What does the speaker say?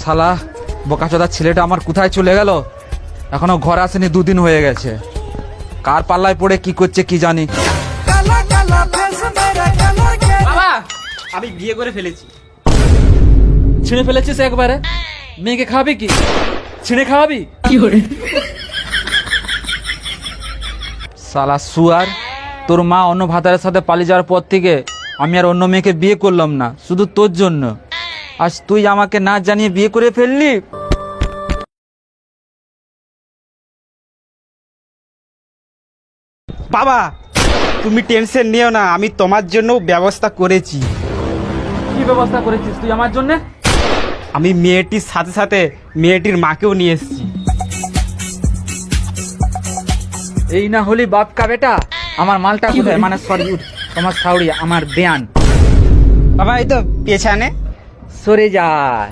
শালা বোকাচোদা ছেলেটা আমার কোথায় চলে গেল? এখনো ঘর আসেনি, 2 দিন হয়ে গেছে। কার পাল্লায় পড়ে কি করছে কি জানি। বাবা, আমি বিয়ে করে ফেলেছি। ছিঁড়ে ফেলেছিস একবারে? মেয়েকে খাওয়াবি কি? ছিঁড়ে খাওয়াবি? শালা সুয়ার, তোর মা অন্য ভাতারের সাথে পালিয়ে যাওয়ার পর থেকে আমি আর অন্য মেয়েকে বিয়ে করলাম না, শুধু তোর জন্য। আজ তুই আমাকে না জানিয়ে বিয়ে করে ফেললি। বাবা, তুমি টেনশন নিও না, আমি তোমার জন্য ব্যবস্থা করেছি। কি ব্যবস্থা করেছিস তুই আমার জন্য? আমি মেয়েটির সাথে সাথে মেয়েটির মাকেও নিয়ে এসেছি। এই না হলি বাপ কা বেটা। আমার মালটা কোথায়? মানে সরি, তোমার সাউরি আমার বেয়ান। বাবা, এই তো পেছানে। সরে যায়।